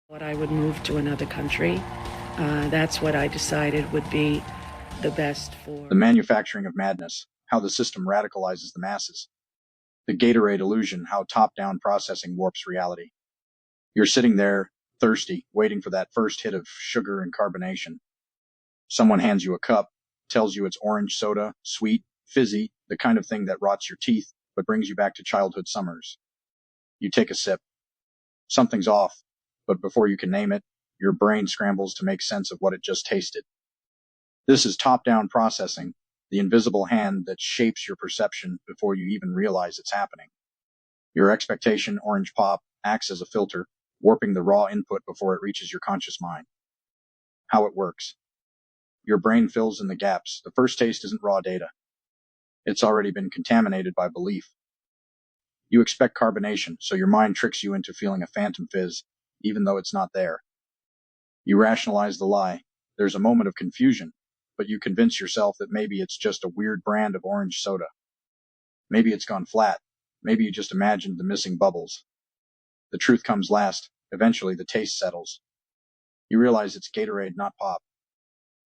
What I would move to another country. That's what I decided would be the best The for. manufacturing of madness, how the system radicalizes the masses. The Gatorade illusion, how top-down processing warps reality. You're sitting there, thirsty, waiting for that first hit of sugar and carbonation. Someone hands you a cup, tells you it's orange soda, sweet, fizzy, the kind of thing that rots your teeth, but brings you back to childhood summers. You take a sip. Something's off, but before you can name it, your brain scrambles to make sense of what it just tasted. This is top-down processing, the invisible hand that shapes your perception before you even realize it's happening. Your expectation, orange pop, acts as a filter, warping the raw input before it reaches your conscious mind. How it works. Your brain fills in the gaps. The first taste isn't raw data. It's already been contaminated by belief. You expect carbonation, so your mind tricks you into feeling a phantom fizz, even though it's not there. You rationalize the lie. There's a moment of confusion, but you convince yourself that maybe it's just a weird brand of orange soda. Maybe it's gone flat. Maybe you just imagined the missing bubbles. The truth comes last. Eventually, the taste settles. You realize it's Gatorade, not pop.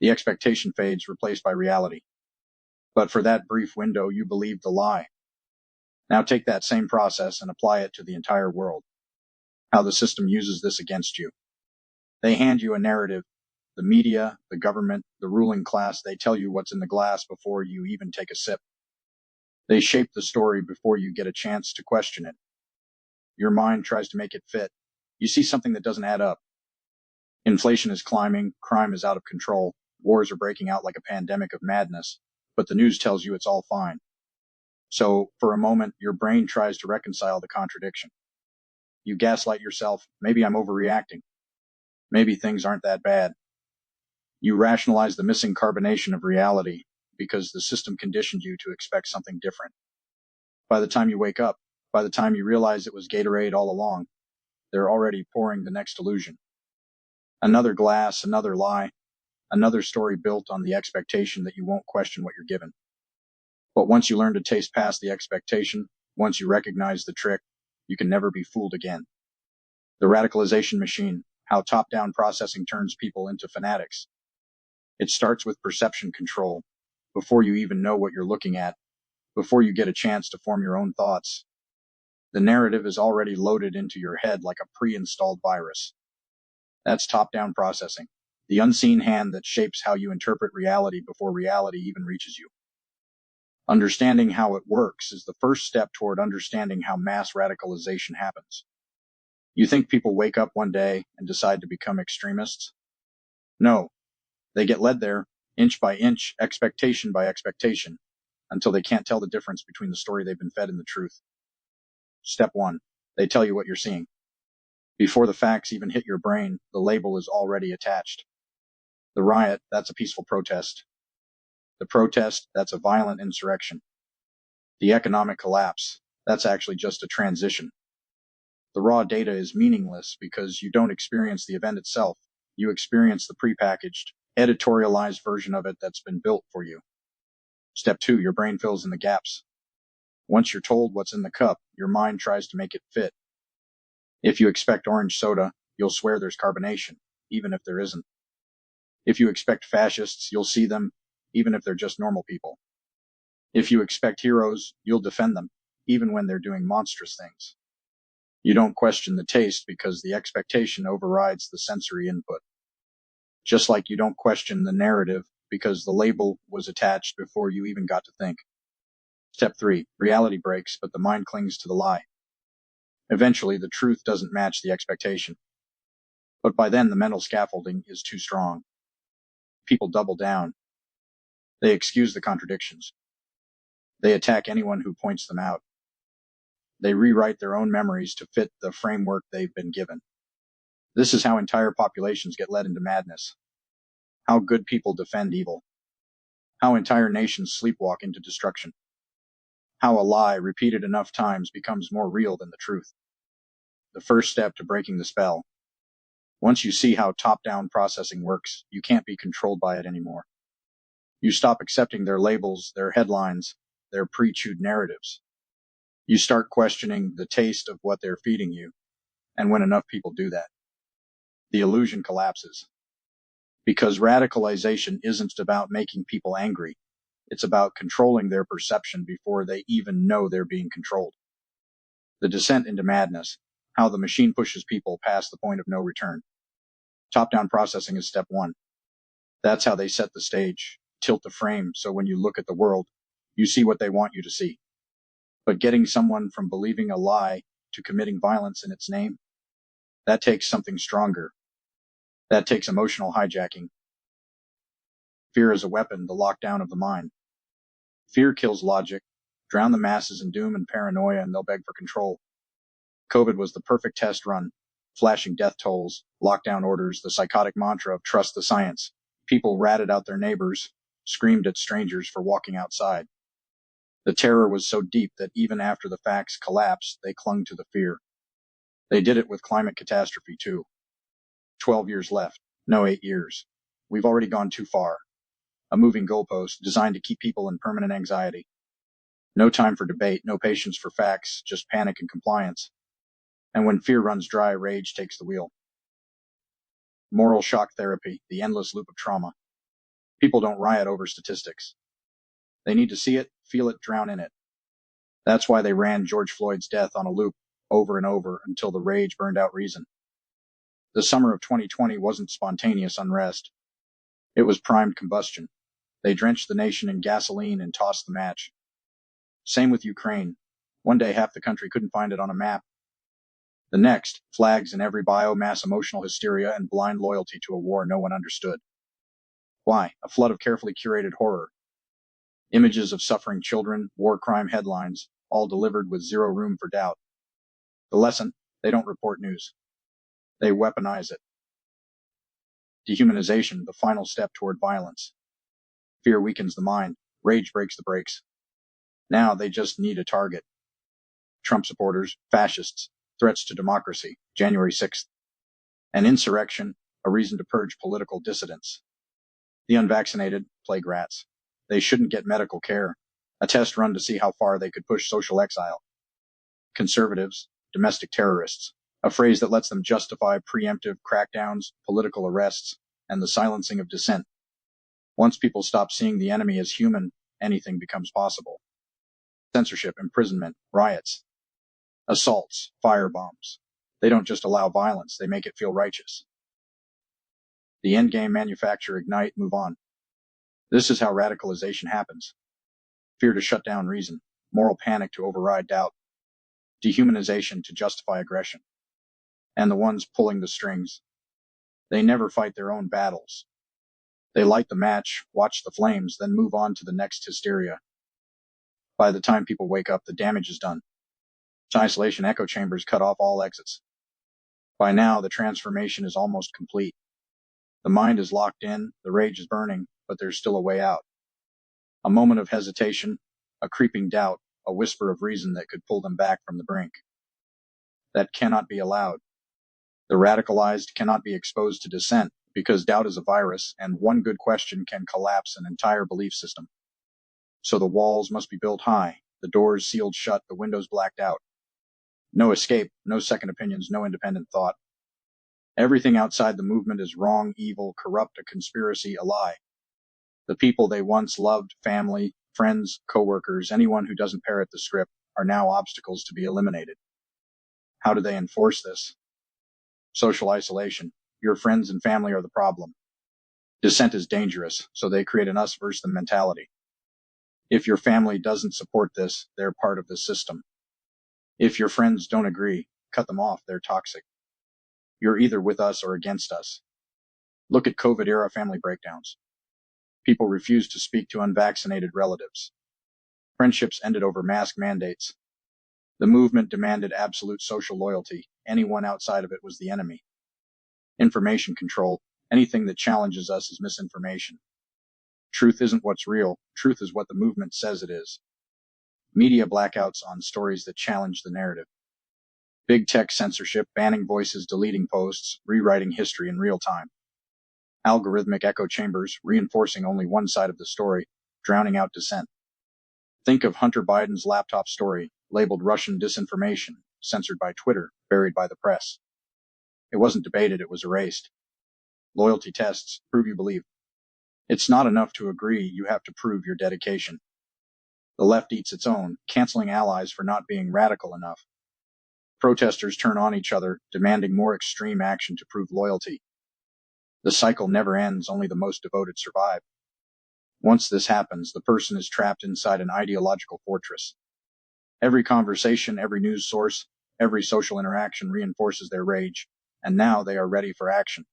The expectation fades, replaced by reality. But for that brief window, you believed the lie. Now take that same process and apply it to the entire world. How the system uses this against you. They hand you a narrative. The media, the government, the ruling class, they tell you what's in the glass before you even take a sip. They shape the story before you get a chance to question it. Your mind tries to make it fit. You see something that doesn't add up. Inflation is climbing, crime is out of control, wars are breaking out like a pandemic of madness, but the news tells you it's all fine. So, for a moment, your brain tries to reconcile the contradiction. You gaslight yourself, maybe I'm overreacting. Maybe things aren't that bad. You rationalize the missing carbonation of reality because the system conditioned you to expect something different. By the time you wake up, by the time you realize it was Gatorade all along, they're already pouring the next illusion. Another glass, another lie, another story built on the expectation that you won't question what you're given. But once you learn to taste past the expectation, once you recognize the trick, you can never be fooled again. The radicalization machine, how top-down processing turns people into fanatics. It starts with perception control, before you even know what you're looking at, before you get a chance to form your own thoughts. The narrative is already loaded into your head like a pre-installed virus. That's top-down processing, the unseen hand that shapes how you interpret reality before reality even reaches you. Understanding how it works is the first step toward understanding how mass radicalization happens. You think people wake up one day and decide to become extremists? No, they get led there, inch by inch, expectation by expectation, until they can't tell the difference between the story they've been fed and the truth. Step 1. They tell you what you're seeing. Before the facts even hit your brain, the label is already attached. The riot, that's a peaceful protest. The protest, that's a violent insurrection. The economic collapse, that's actually just a transition. The raw data is meaningless because you don't experience the event itself. You experience the prepackaged, editorialized version of it that's been built for you. Step 2, your brain fills in the gaps. Once you're told what's in the cup, your mind tries to make it fit. If you expect orange soda, you'll swear there's carbonation, even if there isn't. If you expect fascists, you'll see them, even if they're just normal people. If you expect heroes, you'll defend them, even when they're doing monstrous things. You don't question the taste because the expectation overrides the sensory input. Just like you don't question the narrative because the label was attached before you even got to think. Step 3, reality breaks, but the mind clings to the lie. Eventually, the truth doesn't match the expectation. But by then, the mental scaffolding is too strong. People double down. They excuse the contradictions. They attack anyone who points them out. They rewrite their own memories to fit the framework they've been given. This is how entire populations get led into madness. How good people defend evil. How entire nations sleepwalk into destruction. How a lie repeated enough times becomes more real than the truth. The first step to breaking the spell. Once you see how top-down processing works, you can't be controlled by it anymore. You stop accepting their labels, their headlines, their pre-chewed narratives. You start questioning the taste of what they're feeding you, and when enough people do that, The illusion collapses. Because radicalization isn't about making people angry. It's about controlling their perception before they even know they're being controlled. The descent into madness, how the machine pushes people past the point of no return. Top-down processing is step one. That's how they set the stage, tilt the frame, so when you look at the world, you see what they want you to see. But getting someone from believing a lie to committing violence in its name, that takes something stronger. That takes emotional hijacking. Fear is a weapon, the lockdown of the mind. Fear kills logic. Drown the masses in doom and paranoia, and they'll beg for control. COVID was the perfect test run. Flashing death tolls, lockdown orders, the psychotic mantra of trust the science. People ratted out their neighbors, screamed at strangers for walking outside. The terror was so deep that even after the facts collapsed, they clung to the fear. They did it with climate catastrophe too. 12 years left. No, 8 years. We've already gone too far. A moving goalpost designed to keep people in permanent anxiety. No time for debate, no patience for facts, just panic and compliance. And when fear runs dry, rage takes the wheel. Moral shock therapy, the endless loop of trauma. People don't riot over statistics. They need to see it, feel it, drown in it. That's why they ran George Floyd's death on a loop over and over until the rage burned out reason. The summer of 2020 wasn't spontaneous unrest. It was primed combustion. They drenched the nation in gasoline and tossed the match. Same with Ukraine. One day half the country couldn't find it on a map. The next, flags in every bio, mass emotional hysteria, and blind loyalty to a war no one understood. Why? A flood of carefully curated horror. Images of suffering children, war crime headlines, all delivered with zero room for doubt. The lesson? They don't report news. They weaponize it. Dehumanization, the final step toward violence. Fear weakens the mind. Rage breaks the brakes. Now they just need a target. Trump supporters, fascists, threats to democracy, January 6th. An insurrection, a reason to purge political dissidents. The unvaccinated, plague rats. They shouldn't get medical care. A test run to see how far they could push social exile. Conservatives, domestic terrorists. A phrase that lets them justify preemptive crackdowns, political arrests, and the silencing of dissent. Once people stop seeing the enemy as human, anything becomes possible. Censorship, imprisonment, riots, assaults, firebombs. They don't just allow violence, they make it feel righteous. The endgame: manufacture, ignite, move on. This is how radicalization happens. Fear to shut down reason, moral panic to override doubt, dehumanization to justify aggression. And the ones pulling the strings, they never fight their own battles. They light the match, watch the flames, then move on to the next hysteria. By the time people wake up, the damage is done. Isolation echo chambers cut off all exits. By now, the transformation is almost complete. The mind is locked in, the rage is burning, but there's still a way out. A moment of hesitation, a creeping doubt, a whisper of reason that could pull them back from the brink. That cannot be allowed. The radicalized cannot be exposed to dissent, because doubt is a virus, and one good question can collapse an entire belief system. So the walls must be built high, the doors sealed shut, the windows blacked out. No escape, no second opinions, no independent thought. Everything outside the movement is wrong, evil, corrupt, a conspiracy, a lie. The people they once loved, family, friends, co-workers, anyone who doesn't parrot the script, are now obstacles to be eliminated. How do they enforce this? Social isolation. Your friends and family are the problem. Dissent is dangerous, so they create an us versus them mentality. If your family doesn't support this, they're part of the system. If your friends don't agree, cut them off, they're toxic. You're either with us or against us. Look at COVID-era family breakdowns. People refused to speak to unvaccinated relatives. Friendships ended over mask mandates. The movement demanded absolute social loyalty. Anyone outside of it was the enemy. Information control. Anything that challenges us is misinformation. Truth isn't what's real. Truth is what the movement says it is. Media blackouts on stories that challenge the narrative. Big tech censorship, banning voices, deleting posts, rewriting history in real time. Algorithmic echo chambers, reinforcing only one side of the story, drowning out dissent. Think of Hunter Biden's laptop story, labeled Russian disinformation, censored by Twitter, buried by the press. It wasn't debated, it was erased. Loyalty tests prove you believe. It's not enough to agree, you have to prove your dedication. The left eats its own, canceling allies for not being radical enough. Protesters turn on each other, demanding more extreme action to prove loyalty. The cycle never ends, only the most devoted survive. Once this happens, the person is trapped inside an ideological fortress. Every conversation, every news source, every social interaction reinforces their rage, and now they are ready for action.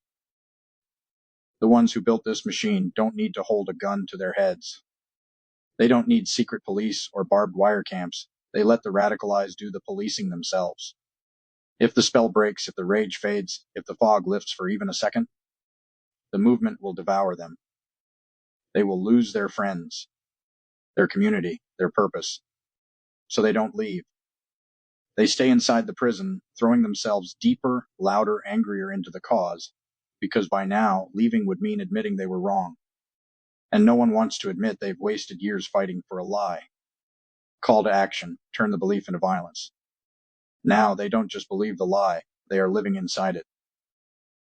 The ones who built this machine don't need to hold a gun to their heads. They don't need secret police or barbed wire camps. They let the radicalized do the policing themselves. If the spell breaks, if the rage fades, if the fog lifts for even a second, the movement will devour them. They will lose their friends, their community, their purpose. So they don't leave. They stay inside the prison, throwing themselves deeper, louder, angrier into the cause, because by now, leaving would mean admitting they were wrong. And no one wants to admit they've wasted years fighting for a lie. Call to action, turn the belief into violence. Now they don't just believe the lie, they are living inside it.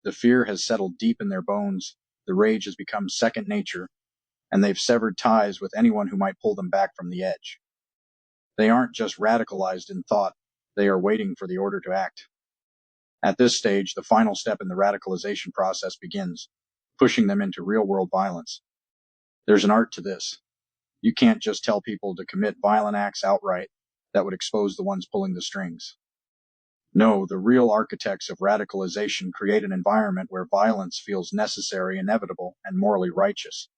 The fear has settled deep in their bones, the rage has become second nature, and they've severed ties with anyone who might pull them back from the edge. They aren't just radicalized in thought, they are waiting for the order to act. At this stage, the final step in the radicalization process begins, pushing them into real-world violence. There's an art to this. You can't just tell people to commit violent acts outright that would expose the ones pulling the strings. No, the real architects of radicalization create an environment where violence feels necessary, inevitable, and morally righteous.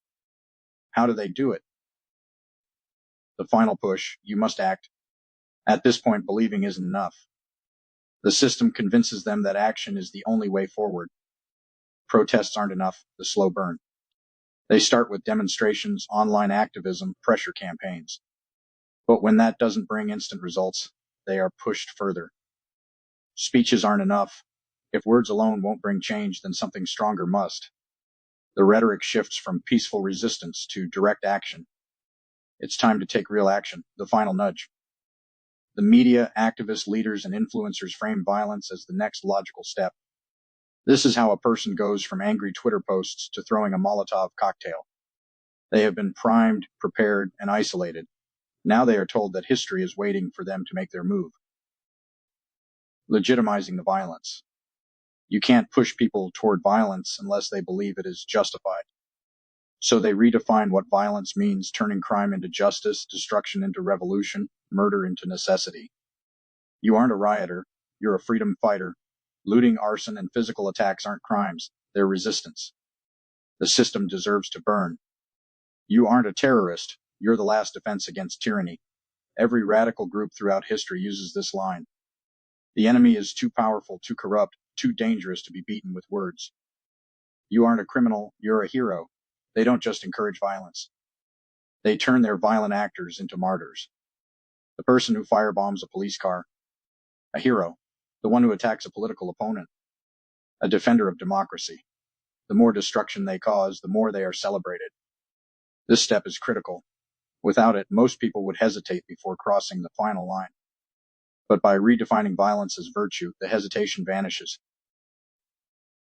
How do they do it? The final push, you must act. At this point, believing isn't enough. The system convinces them that action is the only way forward. Protests aren't enough, the slow burn. They start with demonstrations, online activism, pressure campaigns. But when that doesn't bring instant results, they are pushed further. Speeches aren't enough. If words alone won't bring change, then something stronger must. The rhetoric shifts from peaceful resistance to direct action. It's time to take real action, the final nudge. The media, activists, leaders, and influencers frame violence as the next logical step. This is how a person goes from angry Twitter posts to throwing a Molotov cocktail. They have been primed, prepared, and isolated. Now they are told that history is waiting for them to make their move. Legitimizing the violence. You can't push people toward violence unless they believe it is justified. So they redefine what violence means, turning crime into justice, destruction into revolution, murder into necessity. You aren't a rioter, you're a freedom fighter. Looting, arson, and physical attacks aren't crimes, they're resistance. The system deserves to burn. You aren't a terrorist, you're the last defense against tyranny. Every radical group throughout history uses this line. The enemy is too powerful, too corrupt, too dangerous to be beaten with words. You aren't a criminal, you're a hero. They don't just encourage violence. They turn their violent actors into martyrs. The person who firebombs a police car, a hero. The one who attacks a political opponent, a defender of democracy. The more destruction they cause, the more they are celebrated. This step is critical. Without it, most people would hesitate before crossing the final line. But by redefining violence as virtue, the hesitation vanishes.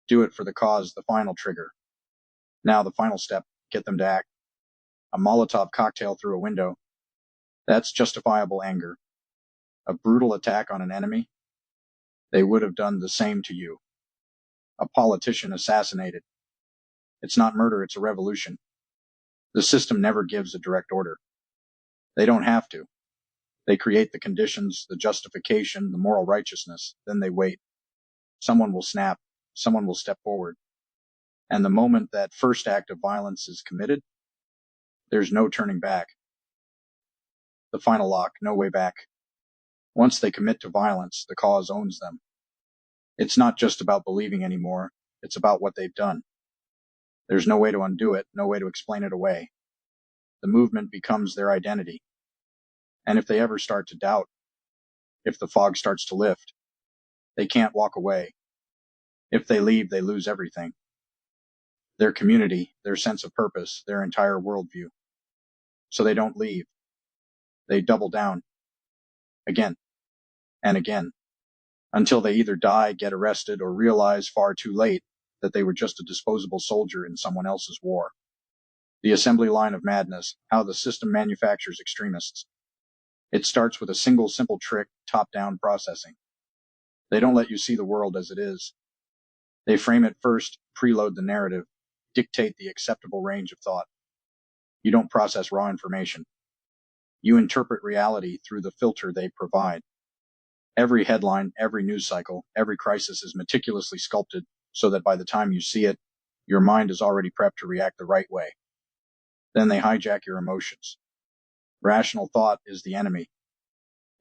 Do it for the cause, the final trigger. Now the final step, get them to act. A Molotov cocktail through a window. That's justifiable anger. A brutal attack on an enemy. They would have done the same to you. A politician assassinated. It's not murder, it's a revolution. The system never gives a direct order. They don't have to. They create the conditions, the justification, the moral righteousness. Then they wait. Someone will snap. Someone will step forward. And the moment that first act of violence is committed, there's no turning back. The final lock, no way back. Once they commit to violence, the cause owns them. It's not just about believing anymore. It's about what they've done. There's no way to undo it, no way to explain it away. The movement becomes their identity. And if they ever start to doubt, if the fog starts to lift, they can't walk away. If they leave, they lose everything. Their community, their sense of purpose, their entire worldview. So they don't leave. They double down. Again and again. until they either die, get arrested, or realize far too late that they were just a disposable soldier in someone else's war. The assembly line of madness, how the system manufactures extremists. It starts with a single simple trick, top-down processing. They don't let you see the world as it is. They frame it first, preload the narrative, dictate the acceptable range of thought. You don't process raw information. You interpret reality through the filter they provide. Every headline, every news cycle, every crisis is meticulously sculpted so that by the time you see it, your mind is already prepped to react the right way. Then they hijack your emotions. Rational thought is the enemy.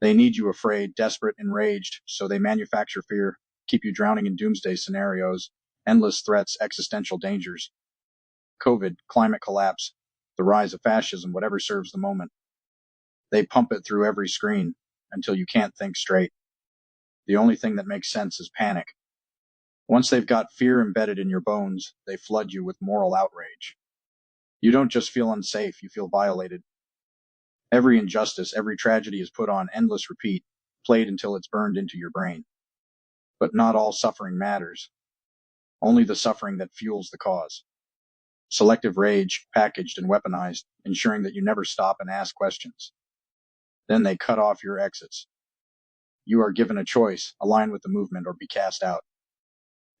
They need you afraid, desperate, enraged, so they manufacture fear, keep you drowning in doomsday scenarios, endless threats, existential dangers. COVID, climate collapse, the rise of fascism, whatever serves the moment. They pump it through every screen until you can't think straight. The only thing that makes sense is panic. Once they've got fear embedded in your bones, they flood you with moral outrage. You don't just feel unsafe, you feel violated. Every injustice, every tragedy is put on endless repeat, played until it's burned into your brain. But not all suffering matters. Only the suffering that fuels the cause. Selective rage, packaged and weaponized, ensuring that you never stop and ask questions. Then they cut off your exits. You are given a choice, align with the movement or be cast out.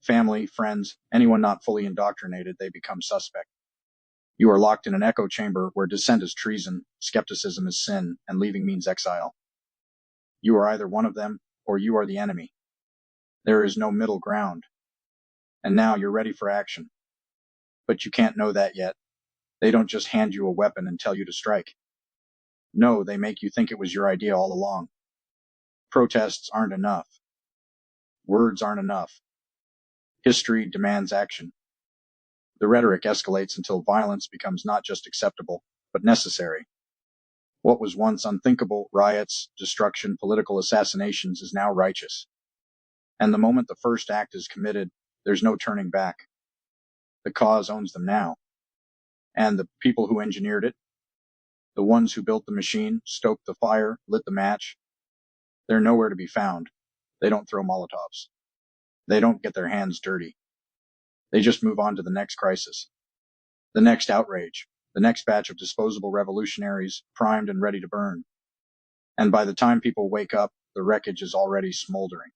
Family, friends, anyone not fully indoctrinated, they become suspect. You are locked in an echo chamber where dissent is treason, skepticism is sin, and leaving means exile. You are either one of them, or you are the enemy. There is no middle ground. And now you're ready for action. But you can't know that yet. They don't just hand you a weapon and tell you to strike. No, they make you think it was your idea all along. Protests aren't enough. Words aren't enough. History demands action. The rhetoric escalates until violence becomes not just acceptable, but necessary. What was once unthinkable, riots, destruction, political assassinations, is now righteous. And the moment the first act is committed, there's no turning back. The cause owns them now. And the people who engineered it, the ones who built the machine, stoked the fire, lit the match, they're nowhere to be found. They don't throw Molotovs. They don't get their hands dirty. They just move on to the next crisis, the next outrage, the next batch of disposable revolutionaries primed and ready to burn. And by the time people wake up, the wreckage is already smoldering.